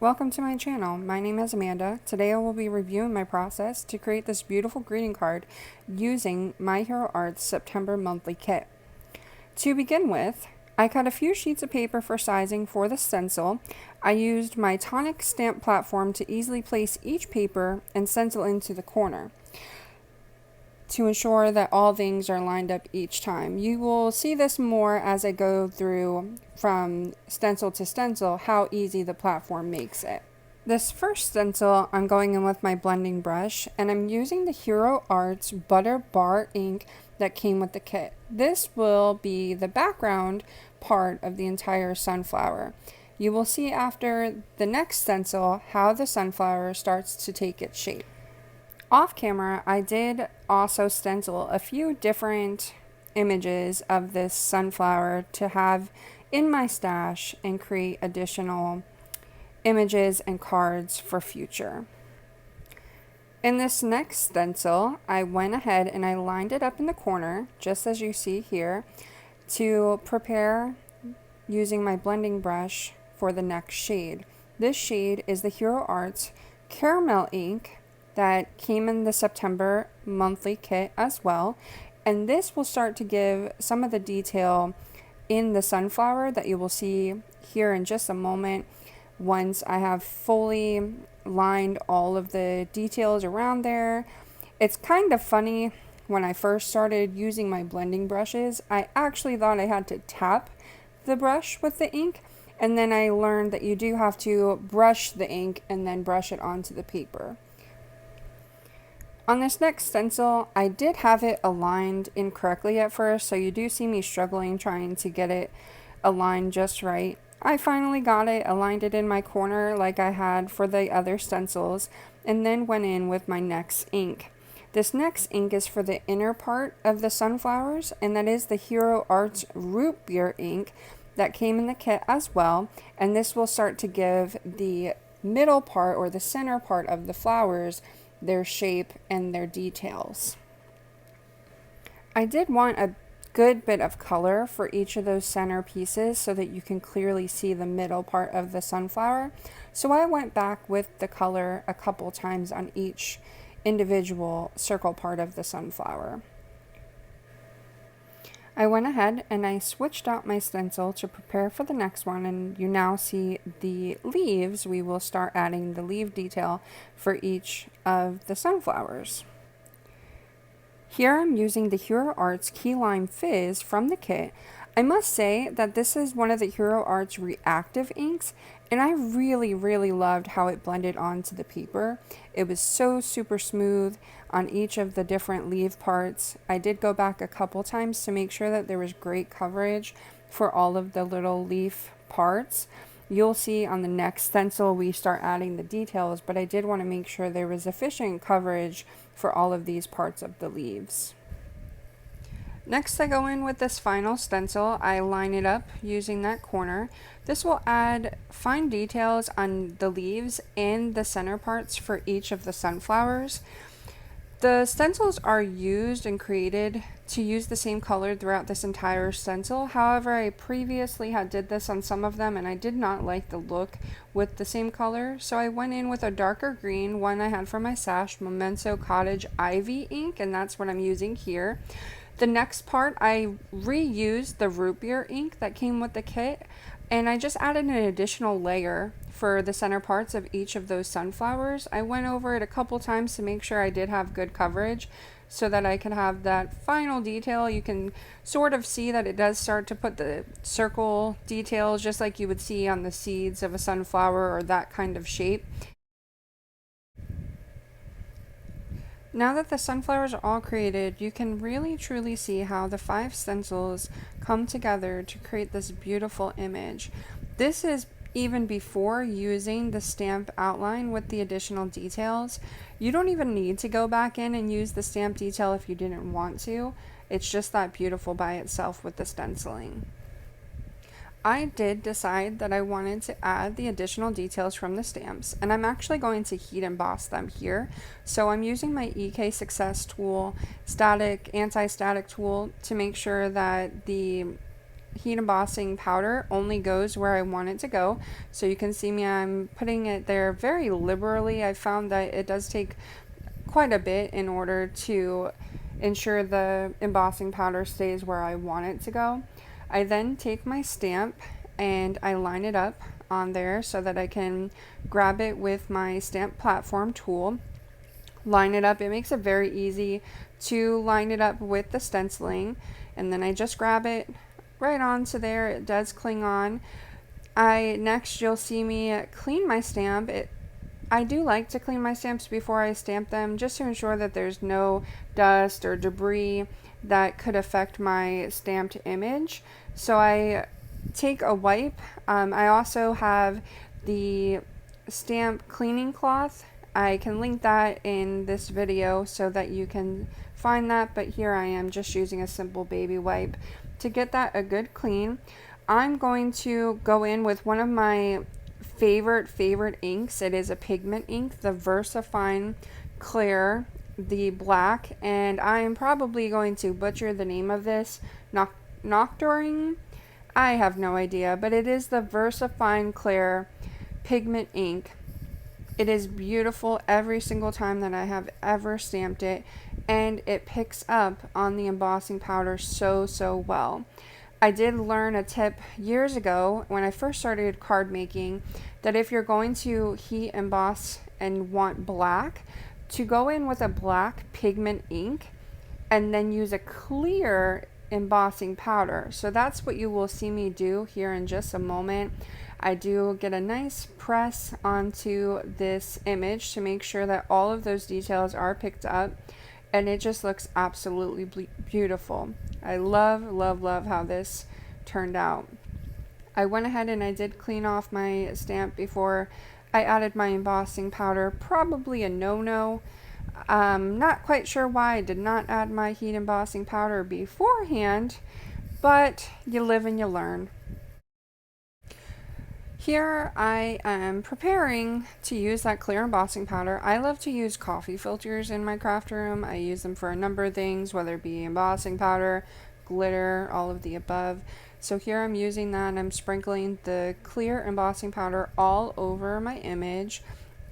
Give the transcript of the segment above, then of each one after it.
Welcome to my channel. My name is Amanda. Today I will be reviewing my process to create this beautiful greeting card using My Hero Art's September monthly kit. To begin with, I cut a few sheets of paper for sizing for the stencil. I used my tonic stamp platform to easily place each paper and stencil into the corner to ensure that all things are lined up each time. You will see this more as I go through from stencil to stencil how easy the platform makes it. This first stencil, I'm going in with my blending brush and I'm using the Hero Arts Butter Bar ink that came with the kit. This will be the background part of the entire sunflower. You will see after the next stencil how the sunflower starts to take its shape. Off camera, I did also stencil a few different images of this sunflower to have in my stash and create additional images and cards for future. In this next stencil, I went ahead and I lined it up in the corner, just as you see here, to prepare using my blending brush for the next shade. This shade is the Hero Arts Caramel ink that came in the September monthly kit as well, and this will start to give some of the detail in the sunflower that you will see here in just a moment once I have fully lined all of the details around there. It's kind of funny, when I first started using my blending brushes, I actually thought I had to tap the brush with the ink, and then I learned that you do have to brush the ink and then brush it onto the paper. On this next stencil, I did have it aligned incorrectly at first, so you do see me struggling trying to get it aligned just right. I finally got it, aligned it in my corner like I had for the other stencils, and then went in with my next ink. This next ink is for the inner part of the sunflowers, and that is the Hero Arts Root Beer ink that came in the kit as well, and this will start to give the middle part or the center part of the flowers their shape and their details. I did want a good bit of color for each of those center pieces so that you can clearly see the middle part of the sunflower. So I went back with the color a couple times on each individual circle part of the sunflower. I went ahead and I switched out my stencil to prepare for the next one, and you now see the leaves. We will start adding the leaf detail for each of the sunflowers. Here I'm using the Hero Arts Key Lime Fizz from the kit. I must say that this is one of the Hero Arts reactive inks, and I really loved how it blended onto the paper. It was so super smooth on each of the different leaf parts. I did go back a couple times to make sure that there was great coverage for all of the little leaf parts. You'll see on the next stencil we start adding the details, but I did want to make sure there was efficient coverage for all of these parts of the leaves. Next, I go in with this final stencil. I line it up using that corner. This will add fine details on the leaves and the center parts for each of the sunflowers. The stencils are used and created to use the same color throughout this entire stencil. However, I previously had did this on some of them and I did not like the look with the same color, so I went in with a darker green one I had from my stash, Momento Cottage Ivy ink, and that's what I'm using here. The next part, I reused the root beer ink that came with the kit, and I just added an additional layer for the center parts of each of those sunflowers. I went over it a couple times to make sure I did have good coverage so that I could have that final detail. You can sort of see that it does start to put the circle details just like you would see on the seeds of a sunflower or that kind of shape. Now that the sunflowers are all created, you can really truly see how the 5 stencils come together to create this beautiful image. This is even before using the stamp outline with the additional details. You don't even need to go back in and use the stamp detail if you didn't want to. It's just that beautiful by itself with the stenciling. I did decide that I wanted to add the additional details from the stamps, and I'm actually going to heat emboss them here. So I'm using my EK Success tool, anti-static tool, to make sure that the heat embossing powder only goes where I want it to go. So you can see me, I'm putting it there very liberally. I found that it does take quite a bit in order to ensure the embossing powder stays where I want it to go. I then take my stamp and I line it up on there so that I can grab it with my stamp platform tool, line it up. It makes it very easy to line it up with the stenciling, and then I just grab it right onto there. It does cling on. Next you'll see me clean my stamp. I do like to clean my stamps before I stamp them, just to ensure that there's no dust or debris that could affect my stamped image. So I take a wipe. I also have the stamp cleaning cloth. I can link that in this video so that you can find that, but here I am just using a simple baby wipe to get that a good clean. I'm going to go in with one of my favorite inks. It is a pigment ink, the VersaFine Clear, the black, and I am probably going to butcher the name of this. Nocturne? I have no idea, but it is the VersaFine Clear pigment ink. It is beautiful every single time that I have ever stamped it, and it picks up on the embossing powder so well. I did learn a tip years ago when I first started card making, that if you're going to heat emboss and want black, to go in with a black pigment ink and then use a clear embossing powder. So that's what you will see me do here in just a moment. I do get a nice press onto this image to make sure that all of those details are picked up, and it just looks absolutely beautiful. I love how this turned out. I went ahead and I did clean off my stamp before I added my embossing powder. Probably a no-no. Not quite sure why I did not add my heat embossing powder beforehand, but you live and you learn. Here I am preparing to use that clear embossing powder. I love to use coffee filters in my craft room. I use them for a number of things, whether it be embossing powder, glitter, all of the above. So here I'm using that, and I'm sprinkling the clear embossing powder all over my image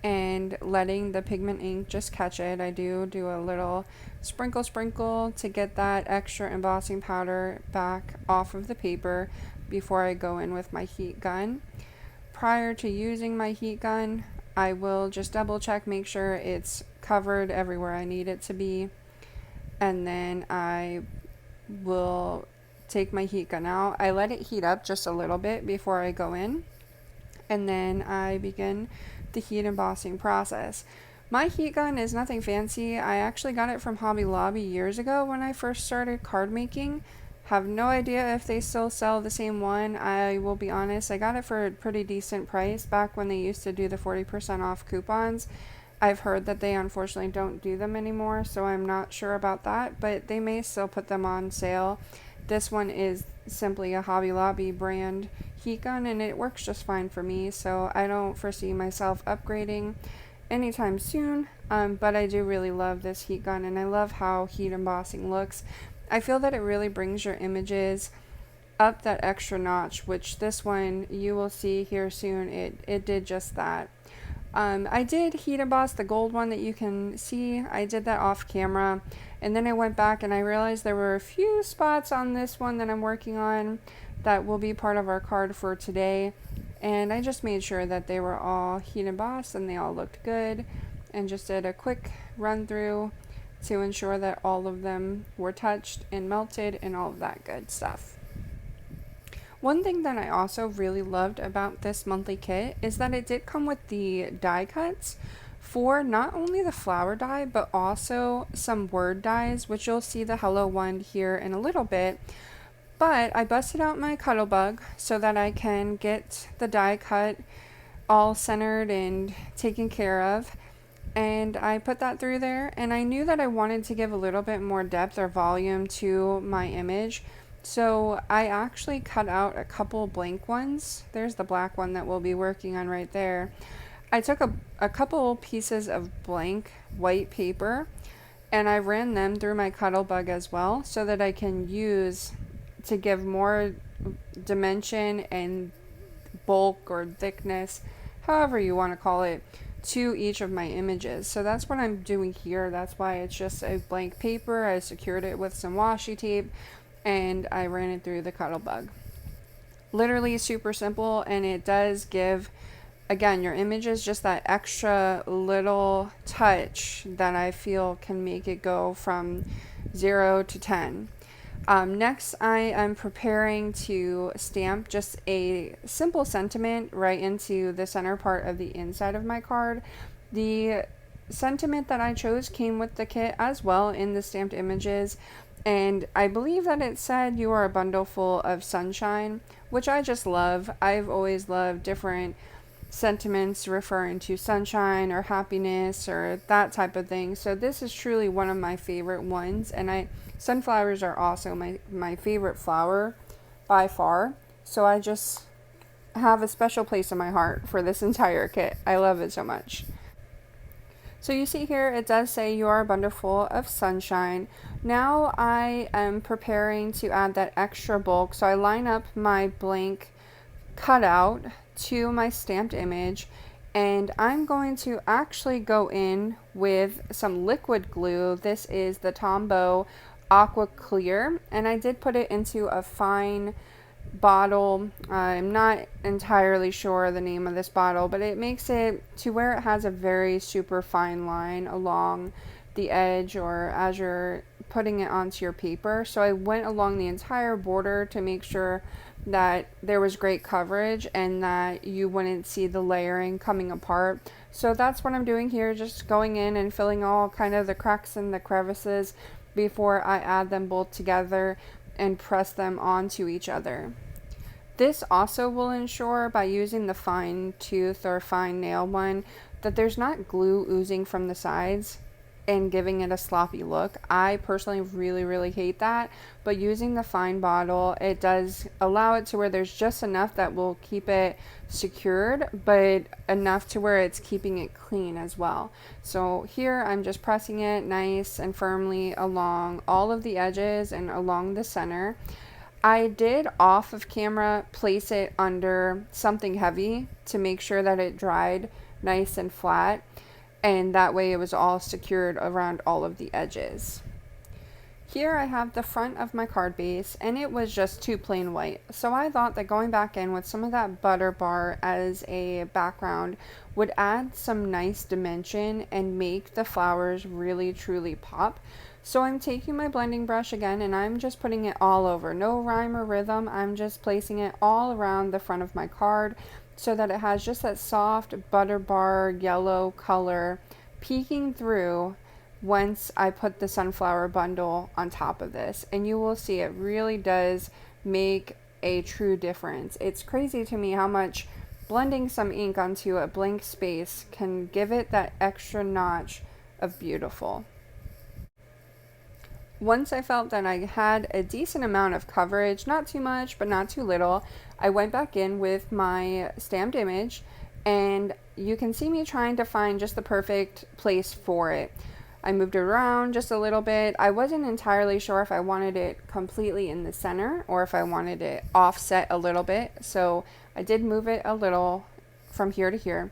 and letting the pigment ink just catch it. I do a little sprinkle to get that extra embossing powder back off of the paper before I go in with my heat gun. Prior to using my heat gun, I will just double check, make sure it's covered everywhere I need it to be, and then I will take my heat gun out. I let it heat up just a little bit before I go in, and then I begin the heat embossing process. My heat gun is nothing fancy. I actually got it from Hobby Lobby years ago when I first started card making. Have no idea if they still sell the same one. I will be honest, I got it for a pretty decent price back when they used to do the 40% off coupons. I've heard that they unfortunately don't do them anymore, so I'm not sure about that, but they may still put them on sale. This one is simply a Hobby Lobby brand heat gun, and it works just fine for me, so I don't foresee myself upgrading anytime soon, but I do really love this heat gun, and I love how heat embossing looks. I feel that it really brings your images up that extra notch, which this one you will see here soon. It did just that. I did heat emboss the gold one that you can see. I did that off camera, and then I went back and I realized there were a few spots on this one that I'm working on that will be part of our card for today, and I just made sure that they were all heat embossed and they all looked good, and just did a quick run through to ensure that all of them were touched and melted and all of that good stuff. One thing that I also really loved about this monthly kit is that it did come with the die cuts for not only the flower die, but also some word dies, which you'll see the hello one here in a little bit. But I busted out my Cuttlebug so that I can get the die cut all centered and taken care of. And I put that through there, and I knew that I wanted to give a little bit more depth or volume to my image. So I actually cut out a couple blank ones. There's the black one that we'll be working on right there. I took a couple pieces of blank white paper, and I ran them through my Cuttlebug as well, so that I can use to give more dimension and bulk or thickness, however you want to call it, to each of my images. So that's what I'm doing here. That's why it's just a blank paper. I secured it with some washi tape and I ran it through the Cuttlebug. Literally super simple, and it does give, again, your images just that extra little touch that I feel can make it go from 0 to 10. Next, I am preparing to stamp just a simple sentiment right into the center part of the inside of my card. The sentiment that I chose came with the kit as well in the stamped images, and I believe that it said, "You are a bundle full of sunshine," which I just love. I've always loved different sentiments referring to sunshine or happiness or that type of thing. So this is truly one of my favorite ones, and sunflowers are also my favorite flower by far. So I just have a special place in my heart for this entire kit. I love it so much. So you see here, it does say "You are a bundle full of sunshine." Now I am preparing to add that extra bulk. So I line up my blank cutout to my stamped image, and I'm going to actually go in with some liquid glue. This is the Tombow Aqua Clear, and I did put it into a fine bottle. I'm not entirely sure the name of this bottle, but it makes it to where it has a very super fine line along the edge or as you're putting it onto your paper. So I went along the entire border to make sure that there was great coverage and that you wouldn't see the layering coming apart. So that's what I'm doing here, just going in and filling all kind of the cracks and the crevices before I add them both together and press them onto each other. This also will ensure, by using the fine tooth or fine nail one, that there's not glue oozing from the sides and giving it a sloppy look. I personally really hate that, but using the fine bottle, it does allow it to where there's just enough that will keep it secured, but enough to where it's keeping it clean as well. So here I'm just pressing it nice and firmly along all of the edges and along the center. I did, off of camera, place it under something heavy to make sure that it dried nice and flat, and that way it was all secured around all of the edges. Here I have the front of my card base, and it was just too plain white, so I thought that going back in with some of that butter bar as a background would add some nice dimension and make the flowers really truly pop. So I'm taking my blending brush again, and I'm just putting it all over. No rhyme or rhythm, I'm just placing it all around the front of my card so that it has just that soft butter bar yellow color peeking through once I put the sunflower bundle on top of this. And you will see it really does make a true difference. It's crazy to me how much blending some ink onto a blank space can give it that extra notch of beautiful. Once I felt that I had a decent amount of coverage, not too much, but not too little, I went back in with my stamped image, and you can see me trying to find just the perfect place for it. I moved it around just a little bit. I wasn't entirely sure if I wanted it completely in the center or if I wanted it offset a little bit, so I did move it a little from here to here.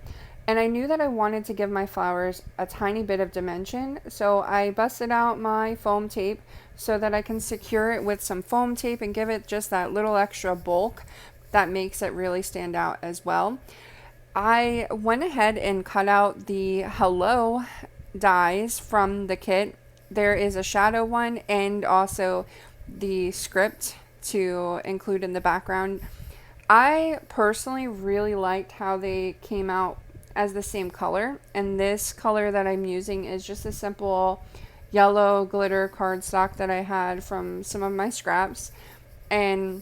And I knew that I wanted to give my flowers a tiny bit of dimension, so I busted out my foam tape so that I can secure it with some foam tape and give it just that little extra bulk that makes it really stand out as well. I went ahead and cut out the hello dies from the kit. There is a shadow one and also the script to include in the background. I personally really liked how they came out as the same color, and this color that I'm using is just a simple yellow glitter cardstock that I had from some of my scraps, and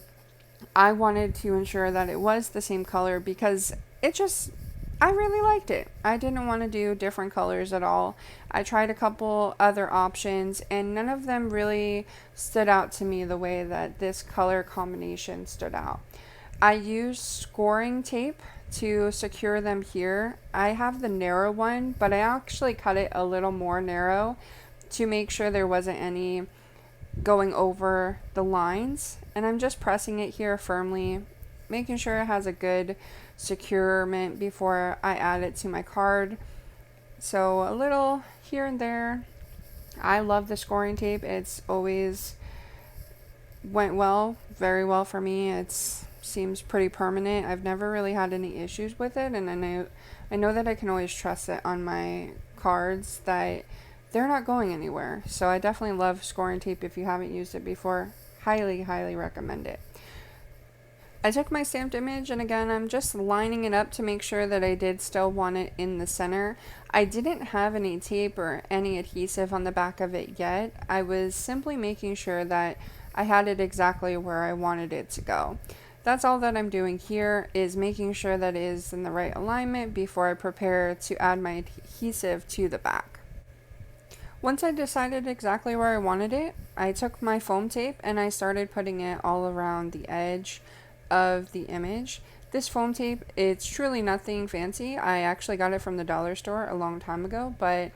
I wanted to ensure that it was the same color because I really liked it. I didn't want to do different colors at all. I tried a couple other options and none of them really stood out to me the way that this color combination stood out. I used scoring tape to secure them here. I have the narrow one, but I actually cut it a little more narrow to make sure there wasn't any going over the lines, and I'm just pressing it here firmly, making sure it has a good securement before I add it to my card. So a little here and there. I love the scoring tape. It's always went well, very well for me. It's seems pretty permanent. I've never really had any issues with it, and I know that I can always trust it on my cards that they're not going anywhere. So I definitely love scoring tape. If you haven't used it before, highly recommend it. I took my stamped image, and again, I'm just lining it up to make sure that I did still want it in the center. I didn't have any tape or any adhesive on the back of it yet. I was simply making sure that I had it exactly where I wanted it to go. That's all that I'm doing here, is making sure that it is in the right alignment before I prepare to add my adhesive to the back. Once I decided exactly where I wanted it, I took my foam tape and I started putting it all around the edge of the image. This foam tape, it's truly nothing fancy. I actually got it from the dollar store a long time ago, but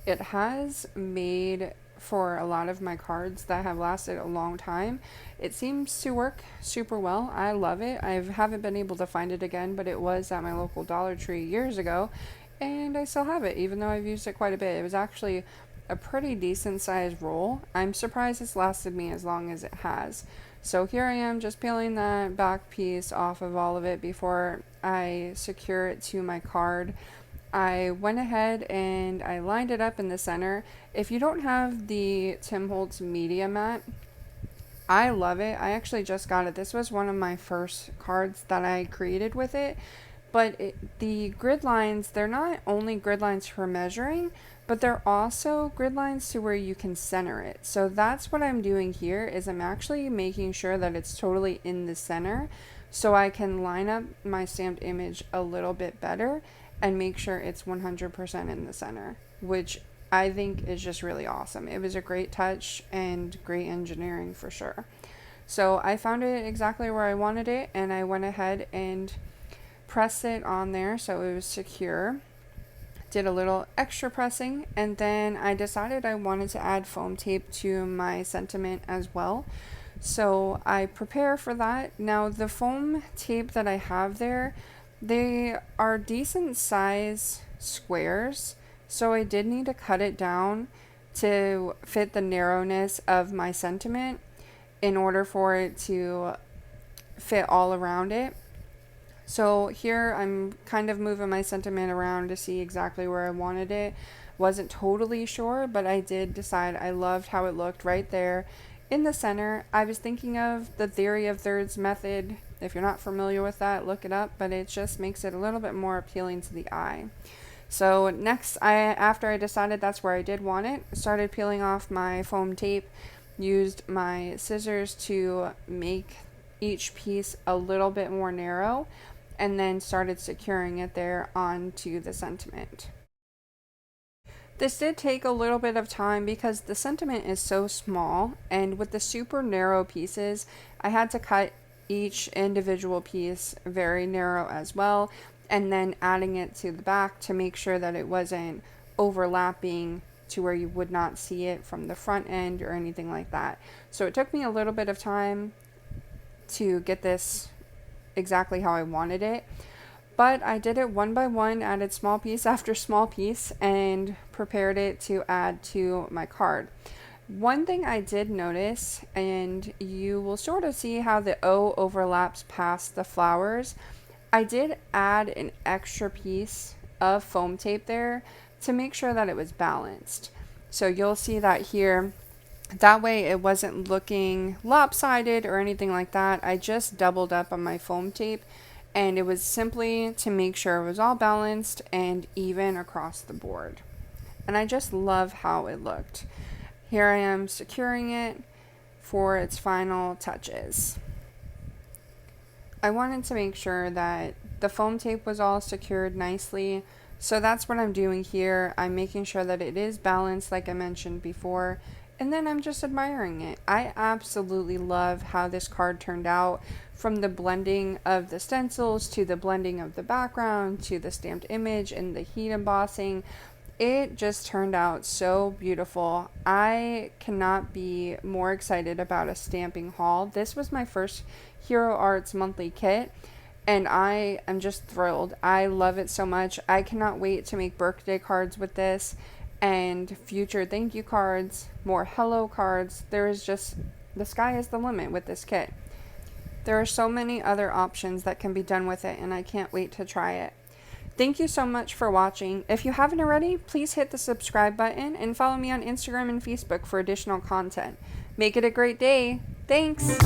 it has made for a lot of my cards that have lasted a long time. It seems to work super well. I love it. I haven't been able to find it again, but it was at my local Dollar Tree years ago, and I still have it, even though I've used it quite a bit. It was actually a pretty decent sized roll. I'm surprised it's lasted me as long as it has. So here I am just peeling that back piece off of all of it before I secure it to my card. I went ahead and I lined it up in the center. If you don't have the Tim Holtz Media Mat, I love it. I actually just got it. This was one of my first cards that I created with it. But the grid lines, they're not only grid lines for measuring, but they're also grid lines to where you can center it. So that's what I'm doing here, is I'm actually making sure that it's totally in the center so I can line up my stamped image a little bit better and make sure it's 100% in the center, which I think is just really awesome. It was a great touch and great engineering for sure. So I found it exactly where I wanted it, and I went ahead and pressed it on there so it was secure. Did a little extra pressing, and then I decided I wanted to add foam tape to my sentiment as well. So I prepare for that. Now the foam tape that I have there, they are decent size squares, so I did need to cut it down to fit the narrowness of my sentiment in order for it to fit all around it. So here I'm kind of moving my sentiment around to see exactly where I wanted it. Wasn't totally sure, but I did decide I loved how it looked right there in the center. I was thinking of the theory of thirds method. If you're not familiar with that, look it up, but it just makes it a little bit more appealing to the eye. So next, after I decided that's where I did want it, started peeling off my foam tape, used my scissors to make each piece a little bit more narrow, and then started securing it there onto the sentiment. This did take a little bit of time because the sentiment is so small, and with the super narrow pieces, I had to cut each individual piece very narrow as well, and then adding it to the back to make sure that it wasn't overlapping to where you would not see it from the front end or anything like that. So it took me a little bit of time to get this exactly how I wanted it, but I did it one by one, added small piece after small piece, and prepared it to add to my card. One thing I did notice, and you will sort of see how the O overlaps past the flowers, I did add an extra piece of foam tape there to make sure that it was balanced. So you'll see that here. That way it wasn't looking lopsided or anything like that. I just doubled up on my foam tape, and it was simply to make sure it was all balanced and even across the board. And I just love how it looked. Here I am securing it for its final touches. I wanted to make sure that the foam tape was all secured nicely, so that's what I'm doing here. I'm making sure that it is balanced like I mentioned before, and then I'm just admiring it. I absolutely love how this card turned out, from the blending of the stencils to the blending of the background to the stamped image and the heat embossing. It just turned out so beautiful. I cannot be more excited about a stamping haul. This was my first Hero Arts monthly kit, and I am just thrilled. I love it so much. I cannot wait to make birthday cards with this and future thank you cards, more hello cards. There is just, the sky is the limit with this kit. There are so many other options that can be done with it, and I can't wait to try it. Thank you so much for watching. If you haven't already, please hit the subscribe button and follow me on Instagram and Facebook for additional content. Make it a great day. Thanks!